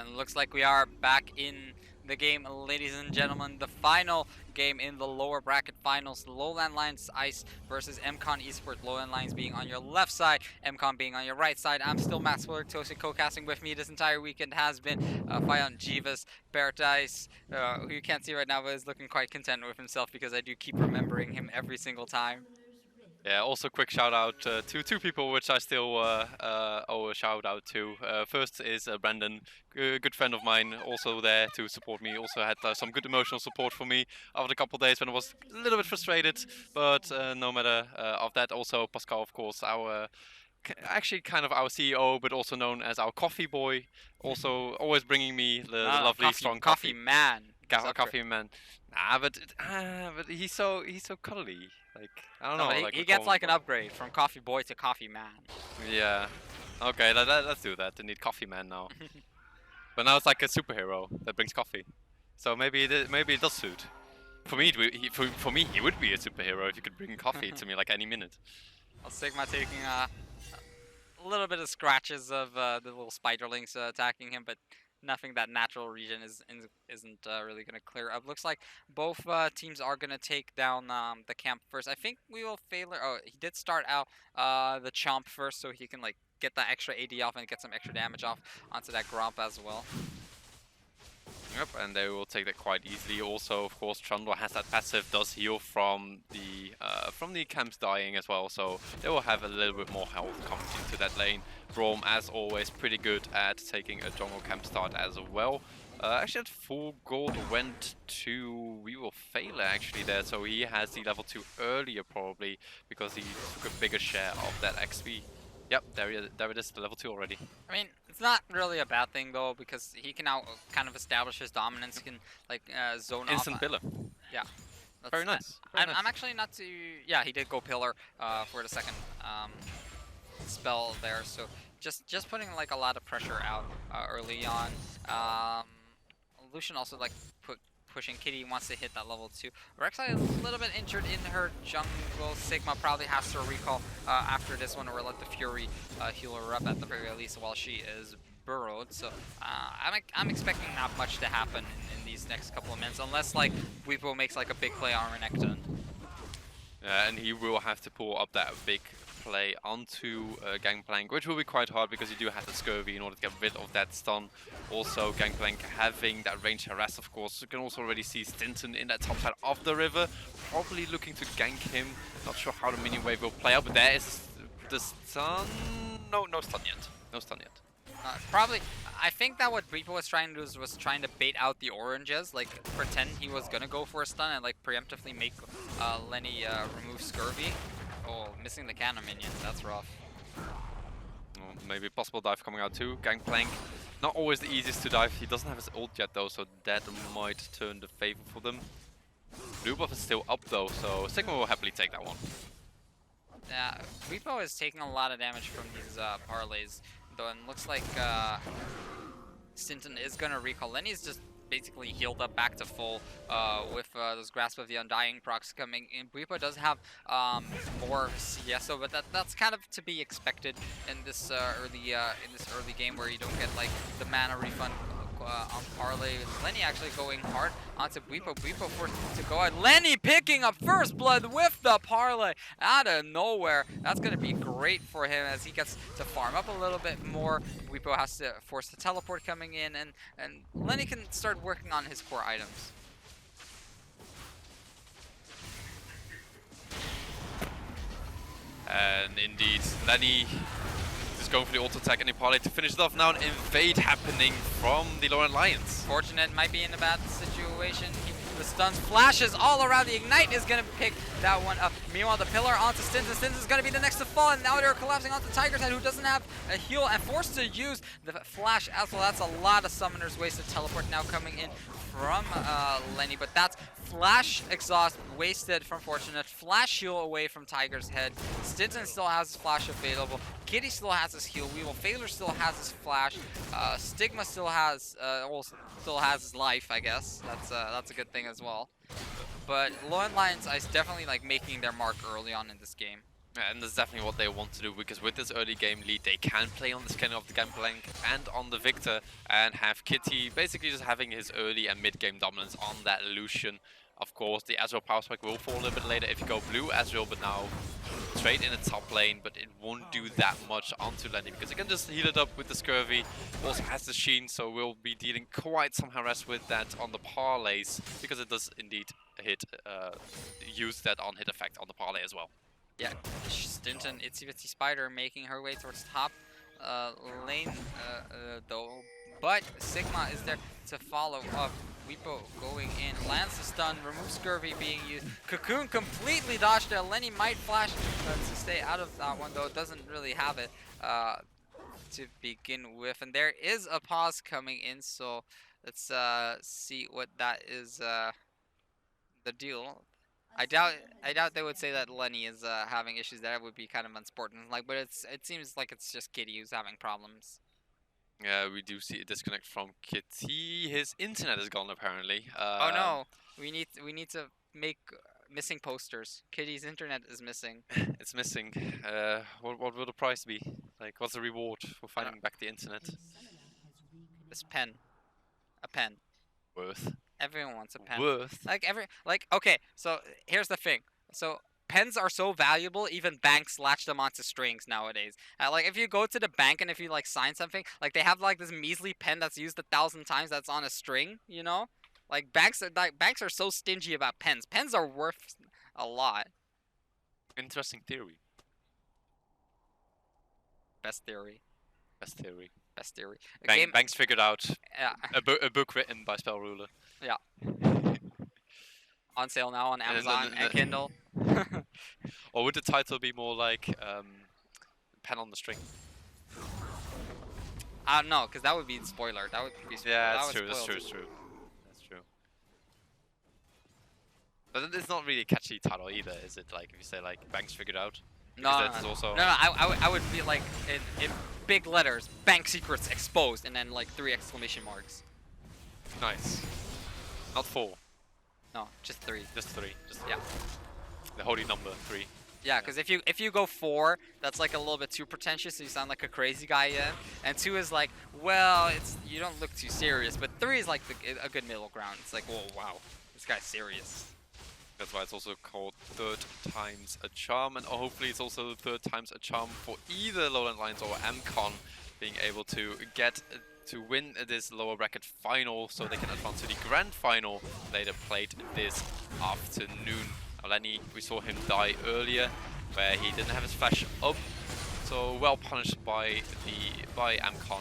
And looks like we are back in the game, ladies and gentlemen. The final game in the lower bracket finals. LowLandLions Ice versus Mcon Esports. LowLandLions being on your left side, Mcon being on your right side. I'm still Matt Swiller, Toasted. Co-casting with me this entire weekend has been Fayon Jivas, Paradise, who you can't see right now, but is looking quite content with himself because I do keep remembering him every single time. Yeah, also quick shout out to two people which I still owe a shout out to. First is Brandon, good friend of mine, also there to support me. Also had some good emotional support for me after a couple of days when I was a little bit frustrated, but no matter of that. Also Pascal, of course, our actually kind of our CEO, but also known as our coffee boy. Also always bringing me the lovely strong coffee man. Coffee man. Nah, but he's so cuddly. Like I don't No, know. but Like he we gets call him, like an upgrade from coffee boy to coffee man. yeah. Okay, let's do that. I need coffee man now. But now it's like a superhero that brings coffee. So maybe it does suit. For me, for me, he would be a superhero if he could bring coffee to me like any minute. Well, Sigma taking a little bit of scratches of the little spiderlings attacking him, but nothing that natural region isn't really going to clear up. Looks like both teams are going to take down the camp first. I think we will fail. Oh, he did start out the chomp first, so he can like get that extra AD off and get some extra damage off onto that Gromp as well. Yep, and they will take that quite easily. Also, of course, Trundle has that passive, does heal from the camps dying as well, so they will have a little bit more health coming into that lane. Braum, as always, pretty good at taking a jungle camp start as well. Actually, at full gold went to We Will Fail actually there, so he has the level 2 earlier probably because he took a bigger share of that XP. Yep, there it is, the level 2 already. I mean, it's not really a bad thing though, because he can now kind of establish his dominance. He can like zone Instant off. pillar. Yeah. Very nice. I'm actually not too. Yeah, he did go pillar for the second spell there. So just putting like a lot of pressure out early on. Lucian also like pushing. Kitty wants to hit that level 2. Rek'Sai a little bit injured in her jungle. Sigma probably has to recall after this one, or let the Fury heal her up at the very least while she is burrowed. So I'm expecting not much to happen in these next couple of minutes, unless like Weepo makes like a big play on Renekton. Yeah, and he will have to pull up that big play onto Gangplank, which will be quite hard because you do have the Scurvy in order to get rid of that stun. Also, Gangplank having that range harass, of course. You can also already see Stinton in that top side of the river, probably looking to gank him. Not sure how the minion wave will play out, but there is the stun. No stun yet. No stun yet. Probably, I think that what Reaper was trying to do was trying to bait out the oranges, like pretend he was gonna go for a stun and like preemptively make Lenny remove Scurvy. Oh, missing the cannon minion, that's rough. Well, maybe possible dive coming out too. Gangplank, not always the easiest to dive. He doesn't have his ult yet though, so that might turn the favor for them. Blue buff is still up though, so Sigma will happily take that one. Yeah, Reapo is taking a lot of damage from these parlays, though, and looks like Stinton is gonna recall. Lenny's just basically healed up back to full with those Grasp of the Undying procs coming in. Reapo does have more CS, so but that's kind of to be expected in this early game where you don't get like the mana refund on parlay. Lenny actually going hard onto Weepo. Weepo forced to go out. Lenny picking up first blood with the parlay out of nowhere. That's going to be great for him as he gets to farm up a little bit more. Weepo has to force the teleport coming in, and Lenny can start working on his core items. And indeed, Lenny is going for the auto attack and the parlay to finish it off now. An invade happening from the LowLandLions. Fortunate might be in a bad situation. The stuns flashes all around. The ignite is going to pick that one up. Meanwhile, the pillar onto Stinson. Stinson's going to be the next to fall, and now they're collapsing onto Tiger's Head, who doesn't have a heal and forced to use the flash as well. That's a lot of summoners wasted. Teleport now coming in from Lenny, but that's flash exhaust wasted from Fortunate. Flash heal away from Tiger's Head. Stinson still has his flash available. Kitty still has his heal. We Will Failure still has his flash. Stigma still has his life, I guess. That's a good thing as well. But LowLandLions is definitely like making their mark early on in this game. And that's definitely what they want to do, because with this early game lead, they can play on the scanning of the Gangplank and on the Victor, and have Kitty basically just having his early and mid game dominance on that Lucian. Of course, the Azrael power spike will fall a little bit later if you go blue Azrael, but now straight in the top lane, but it won't do that much onto Lenny, because it can just heal it up with the Scurvy. Also has the Sheen, so we'll be dealing quite some harass with that on the parlays, because it does indeed hit, use that on hit effect on the parlay as well. Yeah, Stinton, Itsy Bitsy Spider making her way towards top lane though. But Sigma is there to follow up. Weepo going in, lands the stun, removes Scurvy being used. Cocoon completely dodged there. Lenny might flash to stay out of that one though. Doesn't really have it to begin with. And there is a pause coming in, so let's see what that is the deal. I doubt they would say that Lenny is having issues. That would be kind of unsportsmanlike, but it seems like it's just Kitty who's having problems. Yeah, we do see a disconnect from Kitty. His internet is gone apparently. Oh no, we need to make missing posters. Kitty's internet is missing. It's missing. What will the price be? Like, what's the reward for finding back the internet? This pen, a pen. Worth. Everyone wants a pen. Worth. Okay, so here's the thing. So pens are so valuable, even banks latch them onto strings nowadays. Like if you go to the bank and if you like sign something, like they have like this measly pen that's used 1,000 times that's on a string, you know? Like banks are so stingy about pens. Pens are worth a lot. Interesting theory. Best theory. Best theory. Best theory. Banks figured out. Yeah. A book written by Spell Ruler. Yeah. On sale now on Amazon and Kindle. Or would the title be more like Pen on the String? I don't know, because that would be spoiler. That would be spoiler. Yeah, that's true. That's true. That's true. That's true. But it's not really a catchy title either, is it? Like if you say like Banks figured out. No, I would be like in big letters, bank secrets exposed, and then like 3 exclamation marks. Nice. Not 4. No, just 3. Just 3. Just yeah. The holy number 3. Yeah, because if you go 4, that's like a little bit too pretentious, so you sound like a crazy guy. Yeah. And 2 is like, well, you don't look too serious. But 3 is like a good middle ground. It's like, whoa, wow, this guy's serious. That's why it's also called 3rd times a charm, and hopefully it's also the 3rd times a charm for either LowLandLions or Mcon being able to get to win this lower bracket final, so they can advance to the grand final later played this afternoon. Lenny, we saw him die earlier, where he didn't have his flash up, so well punished by Mcon.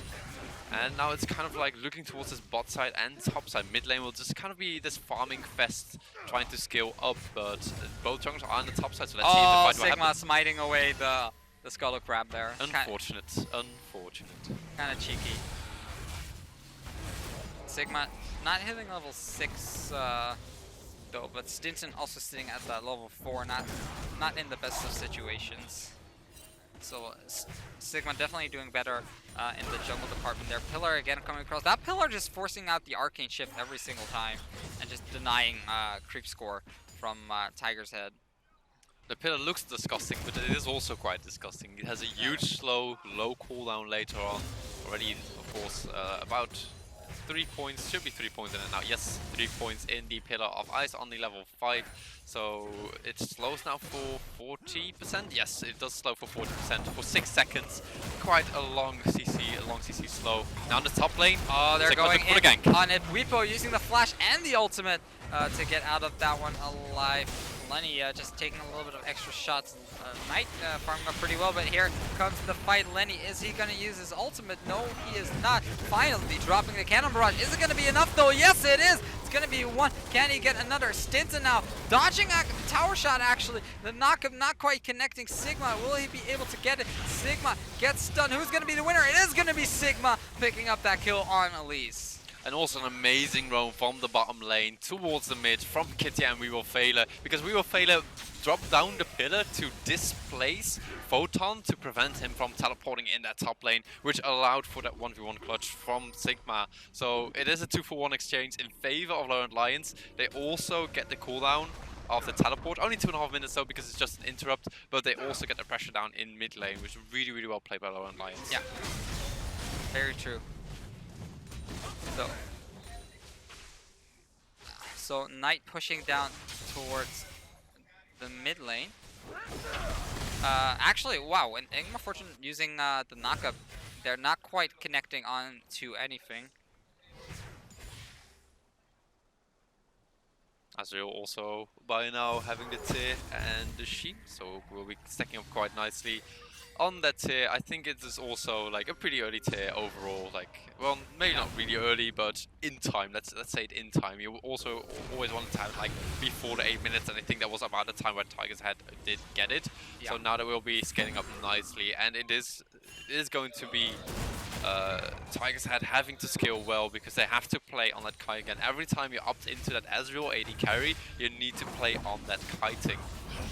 And now it's kind of like looking towards this bot side and top side. Mid lane will just kind of be this farming fest, trying to scale up, but both junglers are on the top side, so let's see if the fight will happen. Sigma smiting away the Skull Crab there. Unfortunate, unfortunate. Kind of cheeky. Sigma not hitting level 6 though, but Stinson also sitting at that level 4, not in the best of situations. So Sigma definitely doing better in the jungle department there. Pillar again coming across. That Pillar just forcing out the arcane shift every single time and just denying creep score from Tiger's Head. The Pillar looks disgusting, but it is also quite disgusting. It has a huge low cooldown later on. Already, of course, about 3 points, should be 3 points in it now. Yes, 3 points in the Pillar of Ice on the level 5. So it slows now for 40%. Yes, it does slow for 40% for 6 seconds. Quite a long CC slow. Now in the top lane. Oh, they're going in gank on it. Weepo using the flash and the ultimate to get out of that one alive. Lenny just taking a little bit of extra shots. Knight farming up pretty well, but here comes the fight. Lenny, is he going to use his ultimate? No, he is not. Finally dropping the cannon barrage. Is it going to be enough though? Yes, it is. It's going to be 1. Can he get another? Stinson now dodging a tower shot actually. The knockup not quite connecting Sigma. Will he be able to get it? Sigma gets stunned. Who's going to be the winner? It is going to be Sigma picking up that kill on Elise. And also an amazing roam from the bottom lane towards the mid from Kitty and WeWillFailer, because WeWillFailer dropped down the pillar to displace Photon to prevent him from teleporting in that top lane, which allowed for that 1v1 clutch from Sigma. So it is a 2-for-1 exchange in favor of LowLandLions. They also get the cooldown of the teleport. Only 2.5 minutes though, because it's just an interrupt, but they also get the pressure down in mid lane, which is really, really well played by LowLandLions. Yeah, very true. So Knight pushing down towards the mid lane. Actually, wow, and Enigma Fortune using the knockup, they're not quite connecting on to anything. Azrael also by now having the tier and the Sheen, so we'll be stacking up quite nicely on that tier. I think it is also like a pretty early tier overall, like, well, maybe not really early, but in time, let's say it in time. You also always want to have like before the 8 minutes, and I think that was about the time where Tigers Head did get it. Yeah. So now that we'll be scaling up nicely, and it is going to be Tigers Head having to scale well, because they have to play on that kite again. Every time you opt into that Ezreal AD carry, you need to play on that kiting.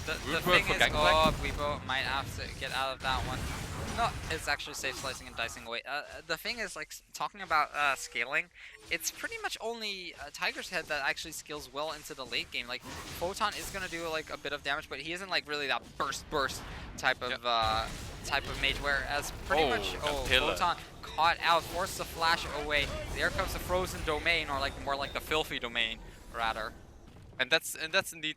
The thing is, Weebo might have to get out of that one. No, it's actually safe slicing and dicing away. The thing is, like, talking about scaling, it's pretty much only Tiger's Head that actually scales well into the late game. Like, Photon is gonna do like a bit of damage, but he isn't like really that burst type of mage. Whereas pretty much, Photon caught out, forced the flash away. There comes the frozen domain, or like more like the filthy domain, rather. And that's indeed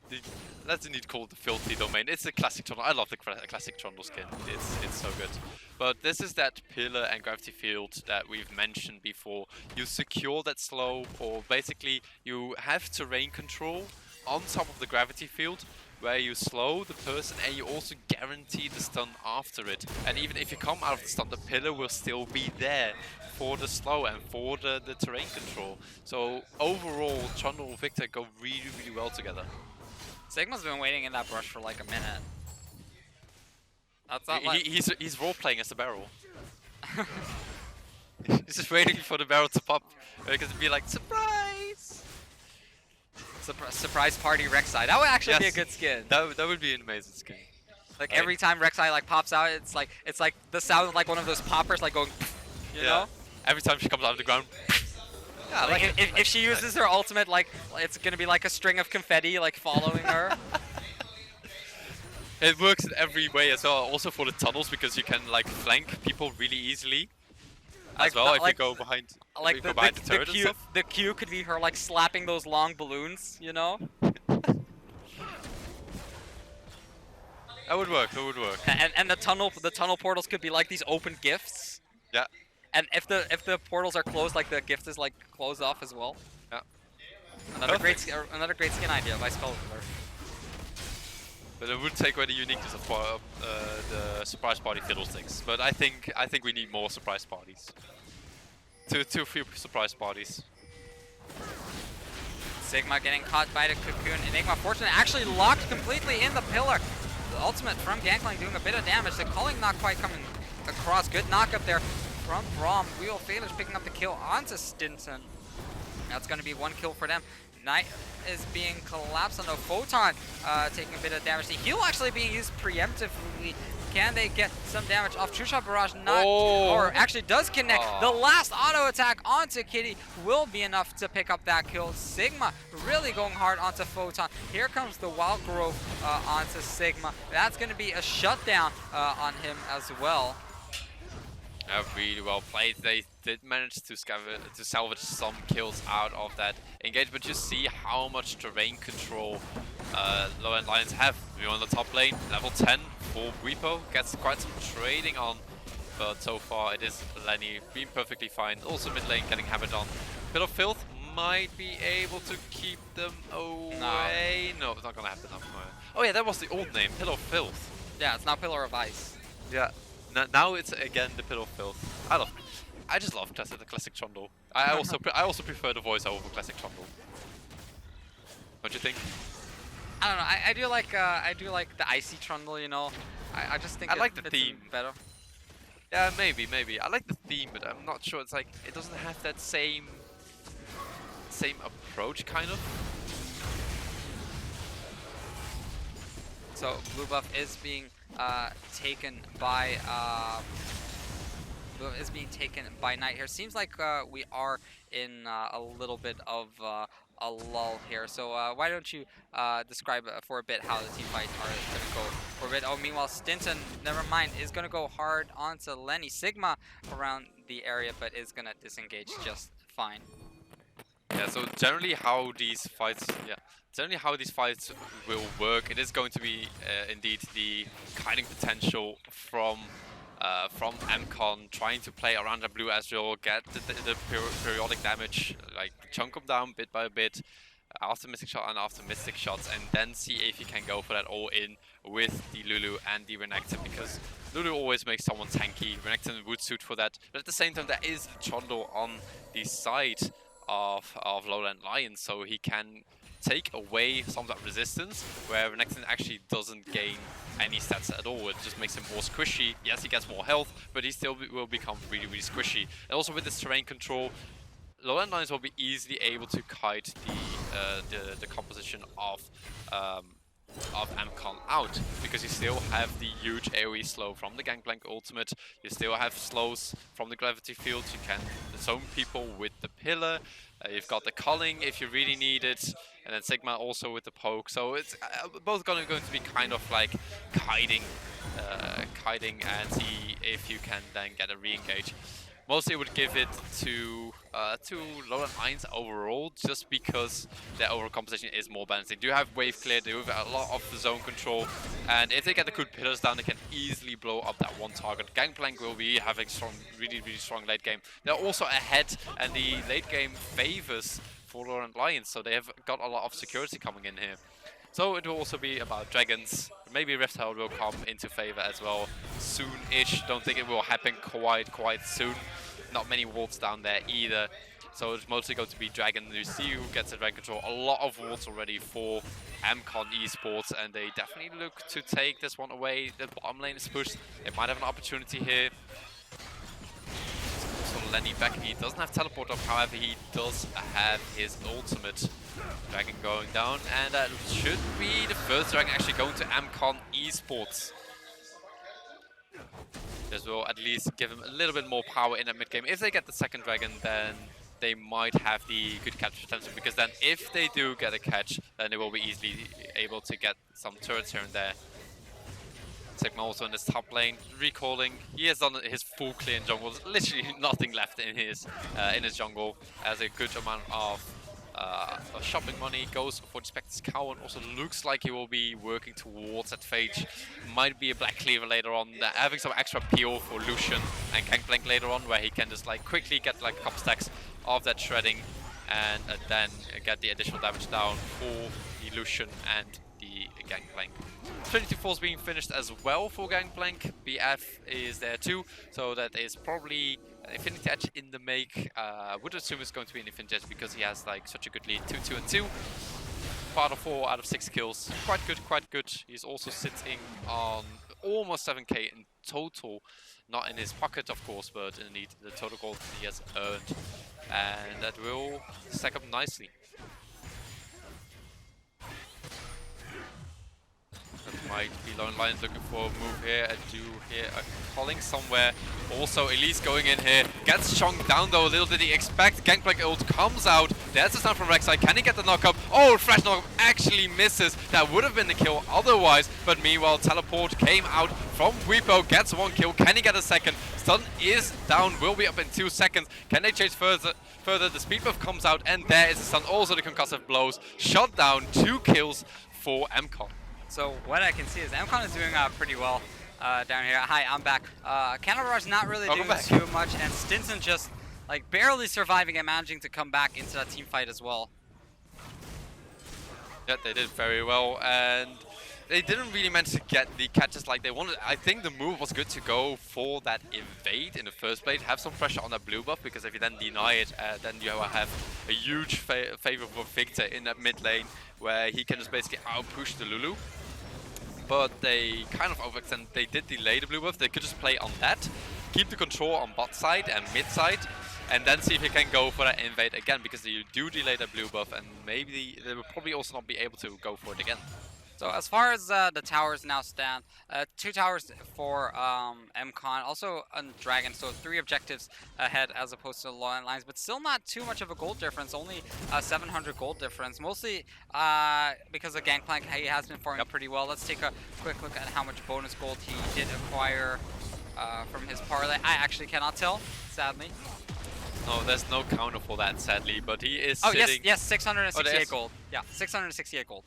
called the filthy domain. It's a classic Trundle. I love the classic Trundle skin. It's so good. But this is that pillar and gravity field that we've mentioned before. You secure that slow, or basically you have terrain control on top of the gravity field, where you slow the person and you also guarantee the stun after it. And even if you come out of the stun, the pillar will still be there for the slow and for the terrain control. So overall, Trundle and Victor go really, really well together. Sigma's been waiting in that brush for like a minute. That's not he's role-playing as the barrel. He's just waiting for the barrel to pop, because it'd be like, surprise! Surprise party Rek'Sai. That would actually be a good skin. That would be an amazing skin. Like every time Rek'Sai like pops out, it's like the sound of like one of those poppers like going, you know? Every time she comes out of the ground. Yeah, like if she uses her ultimate, like it's gonna be like a string of confetti like following her. It works in every way as well. Also for the tunnels, because you can like flank people really easily. As well, if you go behind, like the turret and stuff. The Q could be her like slapping those long balloons, you know? That would work. That would work. And the tunnel portals could be like these open gifts. Yeah. And if the portals are closed, like the gift is like closed off as well. Yeah. Another great skin idea by Spellcaller. But it would take away the uniqueness of the surprise party fiddlesticks. But I think we need more surprise parties. Too few surprise parties. Sigma getting caught by the cocoon. Enigma Fortune actually locked completely in the pillar. The ultimate from Gangplank doing a bit of damage. The calling not quite coming across. Good knock up there from Braum. Wheel Failers picking up the kill onto Stinson. That's going to be one kill for them. Knight is being collapsed on a Photon, taking a bit of damage. The heal actually being used preemptively. Can they get some damage off? True Shot Barrage not, or actually does connect. The last auto attack onto Kitty will be enough to pick up that kill. Sigma really going hard onto Photon. Here comes the Wild Growth onto Sigma. That's going to be a shutdown on him as well. Really well played. They did manage to salvage some kills out of that engagement. Just see how much terrain control LowLandLions have. We're on the top lane, level 10 for Repo. Gets quite some trading on, but so far it is Lenny being perfectly fine. Also mid lane getting hammered on. Bit of Filth might be able to keep them away. No, it's not gonna happen. Oh yeah, that was the old name, Pillar of Filth. Yeah, it's now Pillar of Ice. Yeah. Now it's again the Pillar of Filth. I just love the classic Trundle. I also prefer the voice over classic Trundle. What do you think? I don't know. I do like the icy Trundle. You know, I just think I like the theme better. Yeah, maybe. I like the theme, but I'm not sure. It's like it doesn't have that same approach, kind of. So blue buff is being taken by is being taken by Knight here. Seems like we are in a little bit of a lull here. So why don't you describe for a bit how the team fights are going to go for a bit. Oh, meanwhile, Stinson, never mind, is going to go hard onto Lenny. Sigma around the area, but is going to disengage just fine. Yeah, so generally how these fights, will work, it is going to be indeed the kiting potential from Mcon trying to play around the blue Ezreal, get the periodic damage, like chunk them down bit by bit, after Mystic Shot and after Mystic Shots, and then see if he can go for that all-in with the Lulu and the Renekton, because Lulu always makes someone tanky, Renekton would suit for that, but at the same time there is Trundle on the side of LowLandLions, so he can take away some of that resistance, where Renekton actually doesn't gain any stats at all. It just makes him more squishy. Yes, he gets more health, but he still will become really, really squishy. And also with this terrain control, LowLandLions will be easily able to kite the composition of Mcon out, because you still have the huge AoE slow from the Gangplank ultimate, you still have slows from the gravity field, you can zone people with the pillar, you've got the culling if you really need it, and then Sigma also with the poke, so it's both going to be kind of like kiting and see if you can then get a re-engage. Mostly would give it to LowLandLions overall, just because their overall composition is more balanced. They do have wave clear, they do have a lot of zone control, and if they get the good pillars down, they can easily blow up that one target. Gangplank will be having really, really strong late game. They're also ahead, and the late game favors for LowLandLions, so they have got a lot of security coming in here. So it will also be about dragons. Maybe Rift Herald will come into favor as well soon-ish. Don't think it will happen quite soon. Not many wards down there either. So it's mostly going to be dragon. You see who gets the dragon control. A lot of wards already for Mcon esports, and they definitely look to take this one away. The bottom lane is pushed. They might have an opportunity here. So Lenny back. He doesn't have teleport up, however he does have his ultimate. Dragon going down, and that should be the first dragon actually going to Mcon esports. This will at least give him a little bit more power in that mid game. If they get the second dragon, then they might have the good catch potential, because then if they do get a catch, then they will be easily able to get some turrets here and there. Sigma also in this top lane, recalling. He has done his full clear in jungle. There's literally nothing left in his jungle. Has a good amount of shopping money, goes for the Spectre's Cow, and also looks like he will be working towards that Phage. Might be a Black Cleaver later on, having some extra peel for Lucian and Gangplank later on, where he can just like quickly get like a couple stacks of that shredding, and then get the additional damage down for the Lucian and the Gangplank. Trinity Force being finished as well for Gangplank. BF is there too, so that is probably an Infinity Edge in the make. Would assume it's going to be an Infinity Edge because he has like such a good lead, 2-2 and 2. Part of 4 out of 6 kills, quite good. He's also sitting on almost 7k in total, not in his pocket of course, but in the total gold he has earned, and that will stack up nicely. That might be LowLandLions looking for a move here. I do hear a calling somewhere. Also, Elise going in here. Gets chunked down though. Little did he expect. Gangplank ult comes out. There's the stun from Rek'Sai. Can he get the knockup? Oh, Fresh knockup actually misses. That would have been the kill otherwise. But meanwhile, teleport came out from Bwipo. Gets one kill. Can he get a second? Stun is down. Will be up in 2 seconds. Can they chase further? The speed buff comes out. And there is the stun. Also the concussive blows. Shot down. 2 kills for Mcon. So what I can see is Mcon is doing pretty well down here. Hi, I'm back. Cannibars not really doing too much, and Stinson just like barely surviving and managing to come back into that team fight as well. Yeah, they did very well, and they didn't really manage to get the catches like they wanted. I think the move was good to go for that invade in the first place, have some pressure on that blue buff, because if you then deny it, then you will have a huge favor for Victor in that mid lane, where he can just basically out-push the Lulu. But they kind of overextended. They did delay the blue buff. They could just play on that, keep the control on bot side and mid side, and then see if you can go for that invade again, because you do delay the blue buff, and maybe they will probably also not be able to go for it again. So as far as the towers now stand, 2 towers for Mcon, also on Dragon, so 3 objectives ahead as opposed to the LowLandLions, but still not too much of a gold difference, only 700 gold difference, mostly because of Gangplank. He has been farming pretty well. Let's take a quick look at how much bonus gold he did acquire from his parlay. I actually cannot tell, sadly. No, there's no counter for that, sadly, but he is Oh, sitting... yes, 668 yes. gold. Yeah, 668 gold.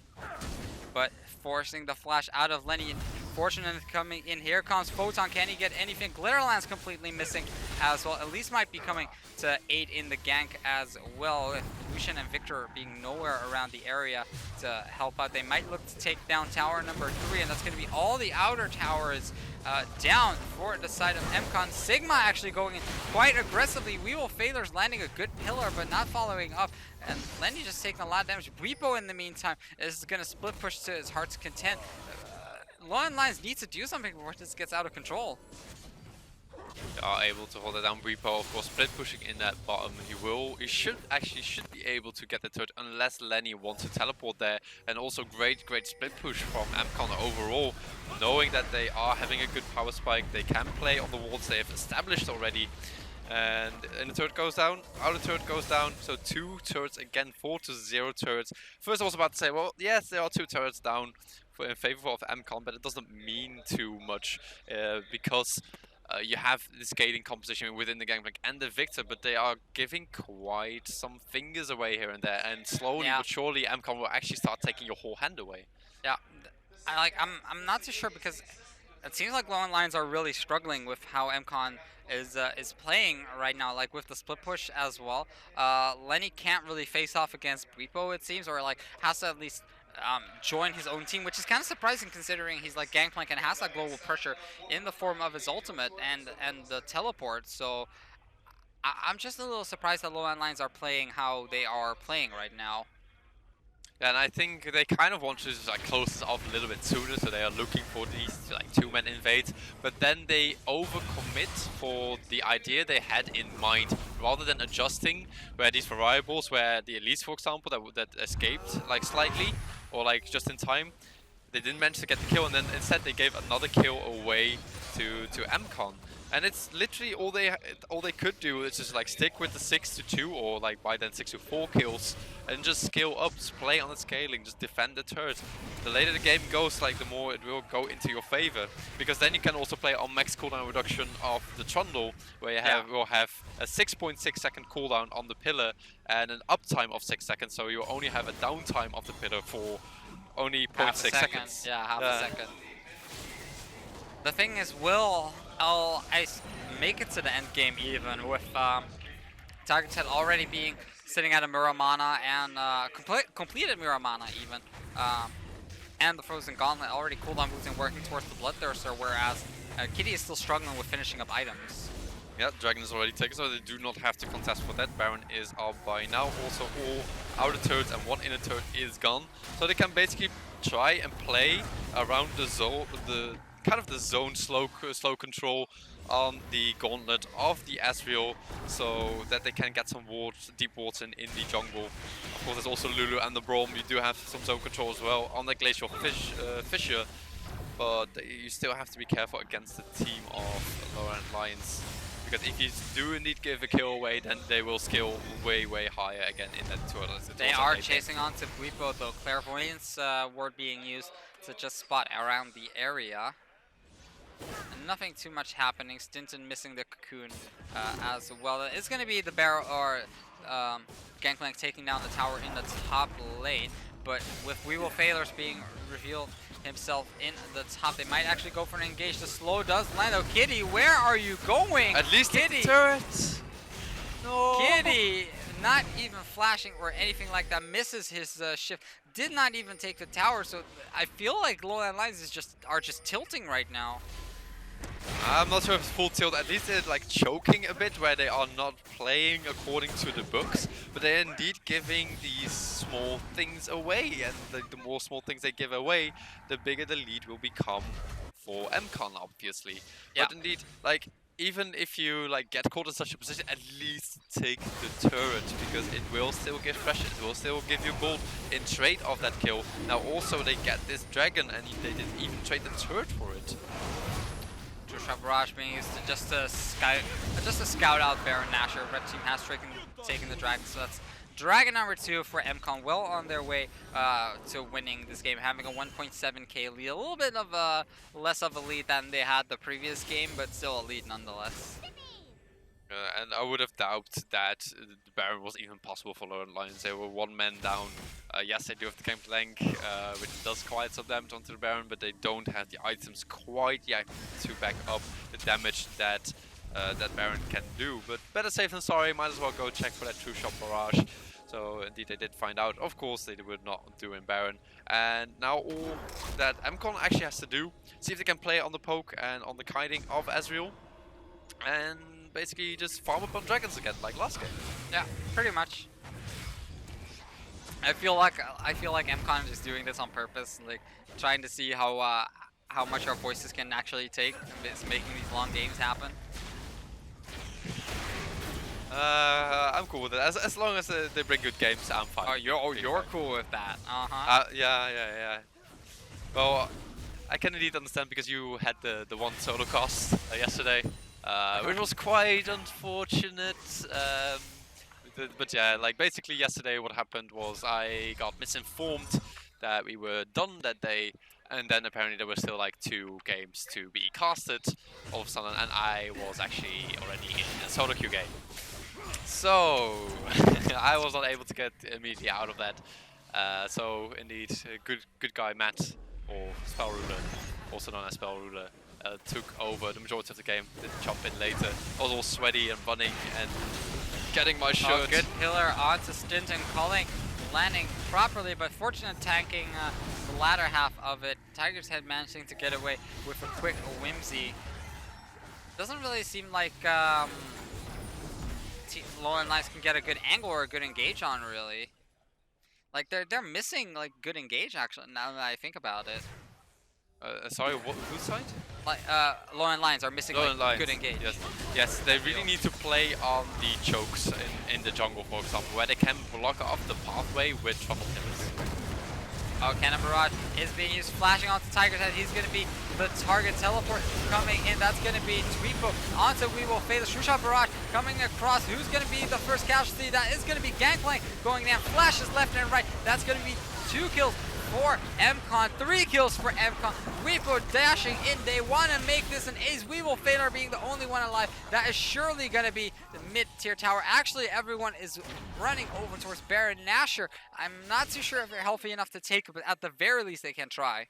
But forcing the flash out of Lenny. Fortunate coming in. Here comes Photon. Can he get anything? Glitterland's completely missing as well. At least might be coming to aid in the gank as well. With Lucian and Victor being nowhere around the area to help out. They might look to take down tower number 3, and that's going to be all the outer towers down for the side of Mcon. Sigma actually going in quite aggressively. Weevil Failures landing a good pillar, but not following up. And Lenny just taking a lot of damage. Repo, in the meantime, is going to split push to his heart's content. LowLandLions needs to do something before this gets out of control. They are able to hold it down. Repo, of course, split pushing in that bottom. He should be able to get the turret unless Lenny wants to teleport there. And also great split push from Mcon overall, knowing that they are having a good power spike. They can play on the wards they have established already. And the turret goes down, outer turret goes down, so 2 turrets again, 4 to 0 turrets. First I was about to say, well, yes, there are 2 turrets down in favor of Mcon, but it doesn't mean too much because you have the scaling composition within the Gangplank and the Victor, but they are giving quite some fingers away here and there, and slowly but surely Mcon will actually start taking your whole hand away. Yeah, I'm not too sure because it seems like LowLandLions are really struggling with how Mcon is playing right now, like with the split push as well. Lenny can't really face off against Repo, it seems, or like has to at least join his own team, which is kind of surprising considering he's like Gangplank and has that global pressure in the form of his ultimate and the teleport. So I'm just a little surprised that LowLandLions are playing how they are playing right now. And I think they kind of want to just, like, close this off a little bit sooner, so they are looking for these like 2-man invades, but then they overcommit for the idea they had in mind, rather than adjusting where these variables, where the elites, for example, that escaped like slightly or like just in time, they didn't manage to get the kill, and then instead they gave another kill away to Mcon. And it's literally all they could do is just like stick with the 6-2 or like by then 6-4 kills and just scale up, just play on the scaling, just defend the turret. The later the game goes, like the more it will go into your favor, because then you can also play on max cooldown reduction of the Trundle, where you will have a 6.6 second cooldown on the pillar and an uptime of 6 seconds, so you only have a downtime of the pillar for only 0.6 seconds. Yeah, half a second. The thing is, will Ice make it to the end game even with Target's Head already being sitting at a Muramana and completed Muramana even, and the Frozen Gauntlet already cooldown boosting, working towards the Bloodthirster, whereas Kitty is still struggling with finishing up items. Yeah, Dragon is already taken, so they do not have to contest for that. Baron is out by now. Also, all outer turrets and 1 inner turret is gone, so they can basically try and play around the zone, the zone slow control on the Gauntlet of the Asriel, so that they can get some deep wards in the jungle. Of course, there's also Lulu and the Braum. You do have some zone control as well on the Glacial Fissure, but you still have to be careful against the team of LowLandLions, because if you do indeed give a kill away, then they will scale way higher again in that turret. They are chasing on to Guipo, though. Clairvoyance word being used to just spot around the area. Nothing too much happening. Stinton missing the cocoon as well. It's going to be the Barrow or Gangplank taking down the tower in the top lane, but with Weevil Failures being revealed himself in the top, they might actually go for an engage. The slow does land. Oh, Kitty, where are you going? At least Kitty! the turret! No! Kitty, not even flashing or anything like that, misses his shift. Did not even take the tower, so I feel like LowLandLions are just tilting right now. I'm not sure if it's full tilt. At least they're like choking a bit, where they are not playing according to the books, but they're indeed giving these small things away, and the more small things they give away, the bigger the lead will become for Mcon, obviously. Yeah. But indeed, like, even if you like get caught in such a position, at least take the turret, because it will still give pressure, it will still give you bull in trade of that kill. Now also they get this dragon, and they didn't even trade the turret for it. True Shot Barrage being used to just to scout out Baron Nashor. Red team has taken the dragon, so that's dragon number 2 for Mcon, well on their way to winning this game, having a 1.7k lead, a little bit of a less of a lead than they had the previous game, but still a lead nonetheless. And I would have doubted that the Baron was even possible for LowLandLions. They were one man down. Yes, they do have the camp flank, which does quite some damage onto the Baron, but they don't have the items quite yet to back up the damage that that Baron can do. But better safe than sorry, might as well go check for that true shot barrage. So indeed they did find out. Of course they would not do in Baron. And now all that Mcon actually has to do, see if they can play on the poke and on the kiting of Ezreal. And basically just farm up on dragons again, like last game. Yeah, pretty much. I feel like Mcon is doing this on purpose, like trying to see how much our voices can actually take. It's making these long games happen. I'm cool with it. As long as they bring good games, I'm fine. Oh, you're cool with that. Yeah. Well, I can indeed understand, because you had the one solo cost yesterday, which was quite unfortunate. But yeah, like basically yesterday what happened was I got misinformed that we were done that day, and then apparently there were still like 2 games to be casted all of a sudden, and I was actually already in a solo queue game. So I was not able to get immediately out of that. So indeed, good guy Matt, or Spell Ruler, also known as Spell Ruler, took over the majority of the game. Did jump in later. I was all sweaty and running and getting my shirt. Oh, good pillar onto Stint and Calling, landing properly, but fortunate tanking the latter half of it. Tiger's Head managing to get away with a quick whimsy. Doesn't really seem like LowLandLions can get a good angle or a good engage on, really. Like they're missing like good engage actually. Now that I think about it. Sorry, whose side? Like LowLandLions are missing like, good engage. Yes, they really need to play on the chokes in the jungle, for example, where they can block off the pathway with trouble pillars. Oh, Cannon Barrage is being used, flashing onto Tiger's Head. He's going to be the target. Teleport coming in. That's going to be Tweepo onto Weevil. Fatal True Shot Barrage coming across. Who's going to be the first casualty? That is going to be Gangplank going down. Flashes left and right. That's going to be 2 kills for Mcon, 3 kills for Mcon. Weepo dashing in. They want to make this an ace. Weevil Fatal being the only one alive. That is surely going to be the mid-tier tower. Actually, everyone is running over towards Baron Nashor. I'm not too sure if they're healthy enough to take it, but at the very least, they can try.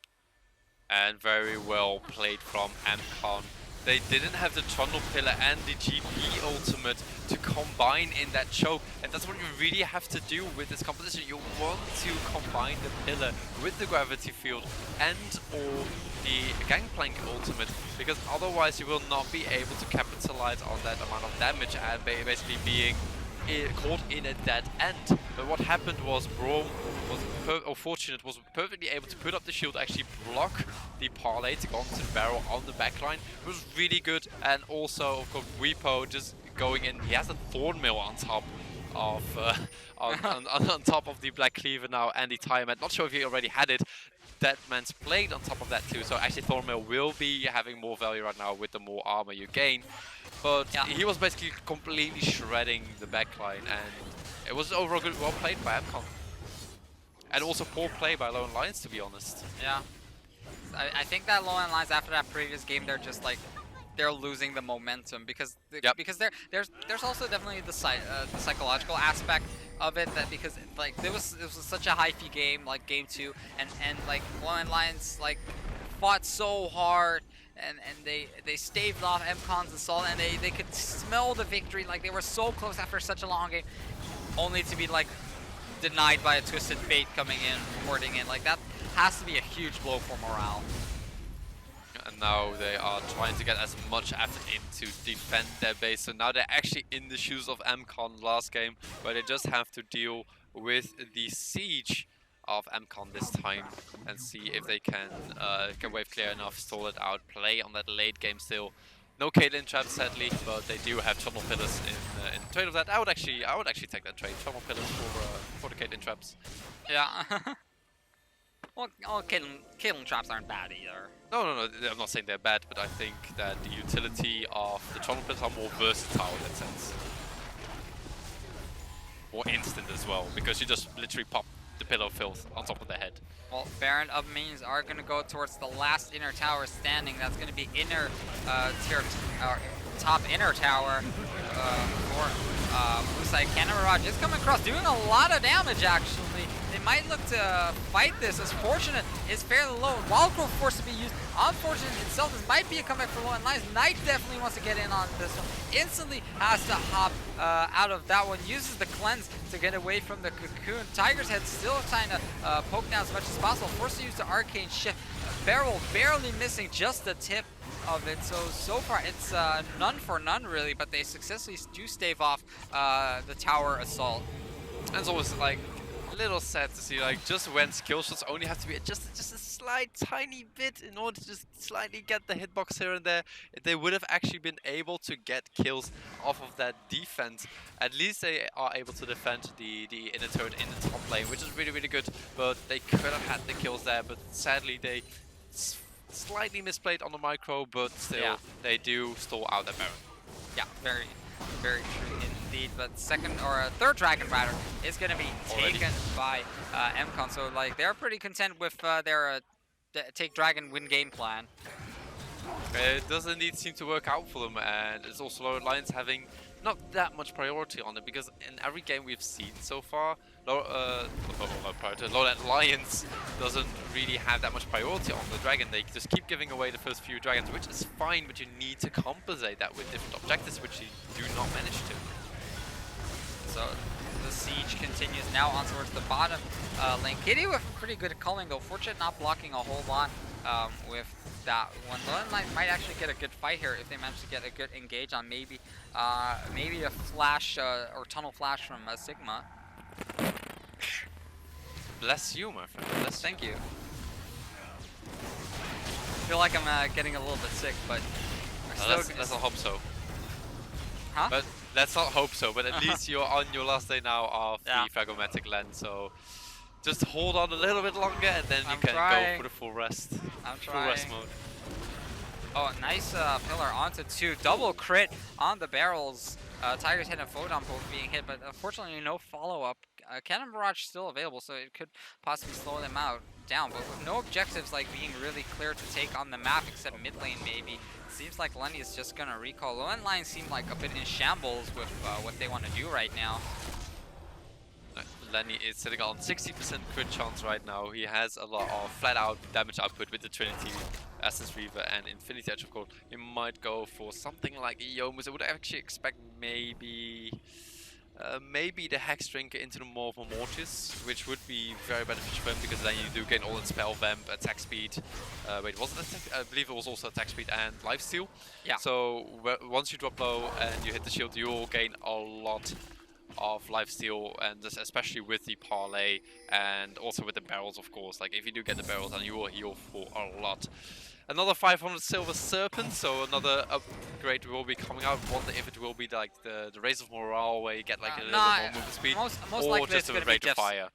And very well played from Mcon. They didn't have the Trundle Pillar and the GP ultimate to combine in that choke, and that's what you really have to do with this composition. You want to combine the pillar with the gravity field and or the Gangplank ultimate, because otherwise you will not be able to capitalize on that amount of damage and basically being caught in a dead end. But what happened was Braum was perfectly able to put up the shield, actually block the parlay to go onto the barrel on the backline. It was really good, and also of course Weepo just going in. He has a Thorn Mill on top of on top of the Black Cleaver now, and the Tiamat. Not sure if he already had it. Deadman's Blade on top of that too, so actually Thornmail will be having more value right now with the more armor you gain. But yeah, he was basically completely shredding the backline, and it was overall good, well played by Mcon. And also poor play by LowLandLions, to be honest. Yeah. I think that LowLandLions after that previous game, they're just like, they're losing the momentum because there's also definitely the psychological aspect of it, that because like it was such a hyphy game, like game 2, and like LowLandLions like fought so hard and they staved off Mcon's assault, and they could smell the victory, like they were so close after such a long game, only to be like denied by a Twisted Fate coming in, porting in. Like that has to be a huge blow for morale. And now they are trying to get as much effort in to defend their base. So now they're actually in the shoes of Mcon last game, where they just have to deal with the siege of Mcon this time and see if they can wave clear enough, stall it out, play on that late game still. No Caitlyn traps sadly, but they do have tunnel pillars in trade of that. I would actually take that trade. Tunnel pillars for the Caitlyn traps. Yeah. Well, Caitlyn traps aren't bad either. No, I'm not saying they're bad, but I think that the utility of the tunnel pillars are more versatile in that sense. More instant as well, because you just literally pop the pillar of filth on top of their head. Well, Baron of Minions are going to go towards the last inner tower standing. That's going to be inner top inner tower for Blue Side. Cannon Barrage is coming across, doing a lot of damage actually. They might look to fight this, as Fortunate is fairly low. Wild Growth forced to be used. Unfortunate itself, this might be a comeback for LowLandLions. Knight definitely wants to get in on this one. Instantly has to hop out of that one. Uses the cleanse to get away from the cocoon. Tiger's Head still trying to poke down as much as possible. Forced to use the arcane shift. Barrel barely missing just the tip of it. So far it's none for none really, but they successfully do stave off the tower assault. And it's always like a little sad to see, like, just when skill shots only have to be just a slight tiny bit in order to just slightly get the hitbox here and there. If they would have actually been able to get kills off of that defense, at least they are able to defend the inner turret in the top lane, which is really good. But they could have had the kills there, but sadly they slightly misplayed on the micro, but still they do stall out that Baron. Yeah, very true indeed. But third Dragon Rider is going to be taken by Mcon. So like they're pretty content with their take Dragon win game plan. It does indeed seem to work out for them, and it's also LowLandLions having not that much priority on it, because in every game we've seen so far, LowLandLions doesn't really have that much priority on the dragon. They just keep giving away the first few dragons, which is fine, but you need to compensate that with different objectives, which you do not manage to. So the siege continues now on towards the bottom lane. Kitty with a pretty good culling though. Fortunate not blocking a whole lot with that one. LowLandLions might actually get a good fight here if they manage to get a good engage on maybe a flash or tunnel flash from Sigma. Bless you, my friend. Thank you. I feel like I'm getting a little bit sick, but let's not hope so. Huh? But let's not hope so. But at least you're on your last day now of the Frag'o'Matic lens, so just hold on a little bit longer, and then you can go for the full rest. Full rest mode. Oh, nice pillar onto 2. Double crit on the barrels. Tiger's Head and Photon both being hit, but unfortunately no follow-up. Cannon Barrage still available, so it could possibly slow them down, but with no objectives like being really clear to take on the map except mid lane maybe. Seems like Lenny is just gonna recall. LowLandLions seem like a bit in shambles with what they want to do right now. Lenny is sitting on 60% crit chance right now. He has a lot of flat-out damage output with the Trinity, Essence Reaver, and Infinity Edge of Cold. He might go for something like a Yomus. I would actually expect maybe the Hex Drinker into the more of a Mortis, which would be very beneficial for him, because then you do gain all in Spell Vamp, attack speed. Wait, was it attack? I believe it was also attack speed and lifesteal. Yeah. So once you drop low and you hit the shield, you will gain a lot of lifesteal, and this, especially with the parlay and also with the barrels, of course. Like if you do get the barrels, and you will heal for a lot. Another 500 Silver Serpent, so another upgrade will be coming out. Wonder if it will be like the Raise of Morale, where you get like a little bit more movement speed, most or likely just a Rate of Fire.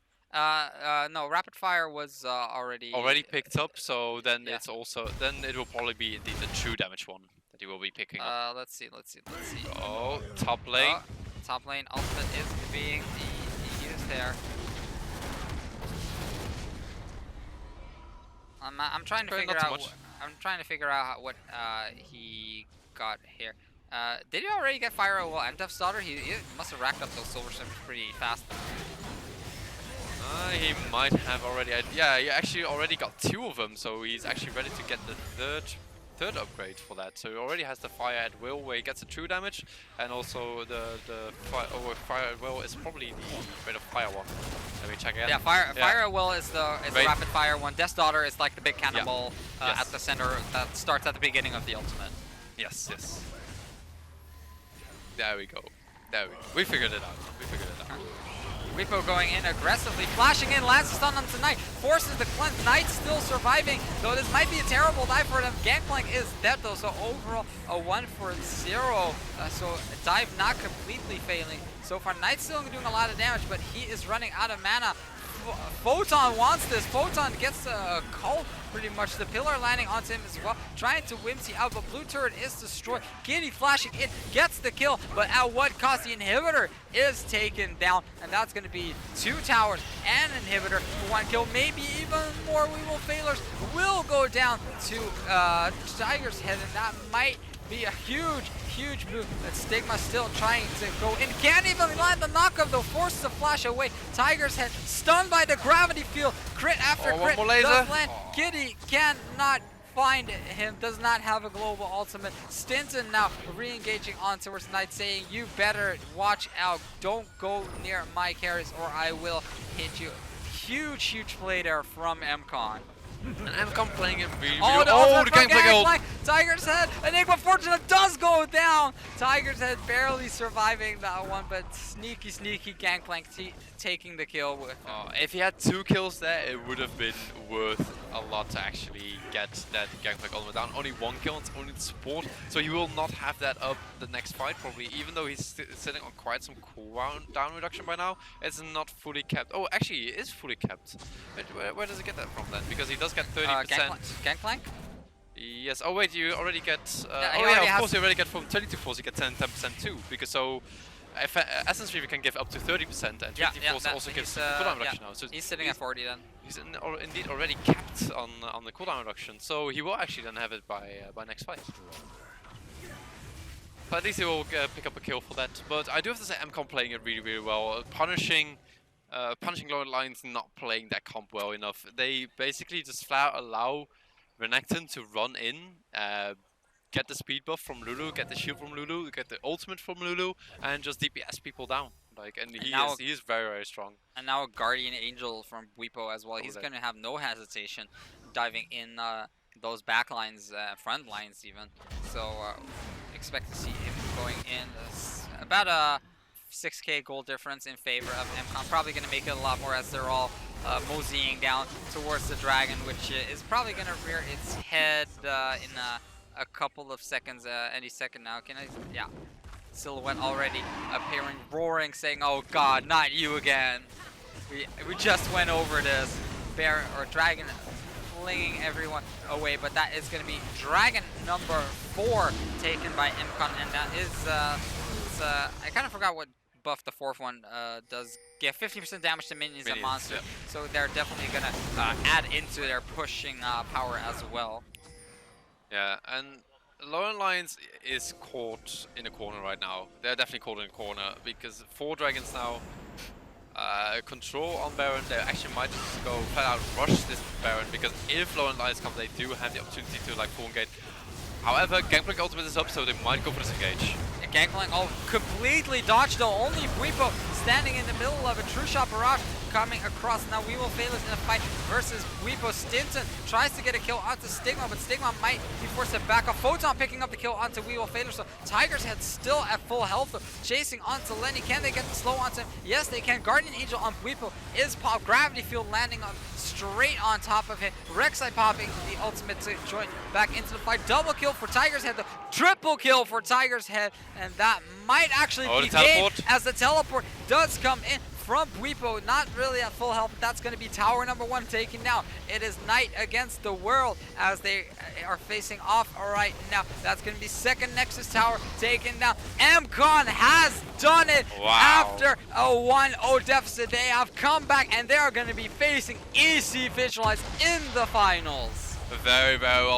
No, Rapid Fire was already picked up. So then it's also it will probably be indeed the true damage one that you will be picking up. Let's see. Oh, top lane. Top lane ultimate is being used there. I'm trying to figure out. I'm trying to figure out what he got here. Did he already get Fire Well and Death's Daughter? He must have racked up those silver ships pretty fast. He might have already. Yeah, he actually already got 2 of them, so he's actually ready to get the third upgrade for that. So he already has the Fire at Will, where he gets the true damage, and also the Fire at Will is probably the Rate of Fire one. Let me check again. Yeah, Fire at Will is the rapid fire one. Death's Daughter is like the big cannonball at the center that starts at the beginning of the ultimate. Yes. There we go. We figured it out. Bwipo going in aggressively, flashing in, lands a stun onto Knight, forces the cleanse. Knight still surviving, though this might be a terrible dive for them. Gangplank is dead though, so overall a 1 for 0. So dive not completely failing so far. Knight still doing a lot of damage, but he is running out of mana. Photon wants this. Photon gets a call pretty much. The pillar landing onto him as well, trying to Whimsy out, but blue turret is destroyed. Giddy flashing in, gets the kill, but at what cost? The inhibitor is taken down, and that's going to be 2 towers and inhibitor for 1 kill. Maybe even more. We will failers will go down to Tiger's Head, and that might be a huge move. That Stigma still trying to go in. Can't even land the knockup though. Forces to flash away. Tiger's Head stunned by the gravity field. Crit after crit does land. Giddy cannot find him. Does not have a global ultimate. Stinson now re-engaging on towards Knight, saying, "You better watch out. Don't go near my carries or I will hit you." Huge play there from Mcon. And Mcon playing it really the Gangplank. Tiger's Head, Enigma Fortuna does go down. Tiger's Head barely surviving that one, but sneaky Gangplank taking the kill with if he had 2 kills there, it would have been worth a lot to actually get that Gangplank ultimate down. Only 1 kill, it's only the support, so he will not have that up the next fight probably, even though he's sitting on quite some cooldown reduction by now. It's not fully kept. Oh, actually, it is fully kept. Where does he get that from then? Because he does get 30%. Gangplank? Yes. Oh wait, you already get. Of course you already get from 22 force. You get 10% too. Because so, if Essence Reaver can give up to 30%, and 20 force also gives cooldown reduction now. So he's sitting at 40 then. He's indeed already capped on the cooldown reduction. So he will actually then have it by next fight. But at least he will pick up a kill for that. But I do have to say, Mcon playing it really well, punishing LowLandLions not playing that comp well enough. They basically just flat out allow Renekton to run in, get the speed buff from Lulu, get the shield from Lulu, get the ultimate from Lulu, and just DPS people down. He is very strong. And now a Guardian Angel from Bwipo as well. He's going to have no hesitation diving in those back lines, front lines even. So expect to see him going in about a 6k gold difference in favor of Mcon. Probably going to make it a lot more as they're all moseying down towards the dragon, which is probably going to rear its head in a couple of seconds, any second now. Yeah. Silhouette already appearing, roaring, saying, "Oh God, not you again." We just went over this. Bear or dragon flinging everyone away, but that is going to be dragon number 4 taken by Mcon, and that is I kind of forgot what buff the 4th one does. Get 50% damage to minions and monsters, yeah. So they're definitely gonna add into their pushing power as well. Yeah, and LowLandLions is caught in a corner right now. They're definitely caught in a corner because 4 dragons now control on Baron. They actually might just go flat out rush this Baron, because if LowLandLions come, they do have the opportunity to like full engage. However, Gangplank ultimate is up, so they might go for this engage. Gangplank completely dodged though. Only Bwipo standing in the middle of a true shot barrage coming across. Now we will fail us in a fight versus Bwipo. Stinson tries to get a kill onto Stigma, but Stigma might be forced to back off. Photon picking up the kill onto We Will Failure. So Tiger's Head still at full health though, chasing onto Lenny. Can they get the slow onto him? Yes, they can. Guardian Angel on Bwipo is pop. Gravity Field landing on straight on top of him. Rek'Sai popping the ultimate to join back into the fight. Double kill for Tiger's Head though. Triple kill for Tiger's Head, and that might actually be game as the teleport does come in from Bwipo. Not really at full health, but that's going to be tower number 1 taken down. It is Knight against the world as they are facing off right now. That's going to be second Nexus tower taken down. Mcon has done it. After a 1-0 deficit. They have come back, and they are going to be facing EC Visualize in the finals. Very well.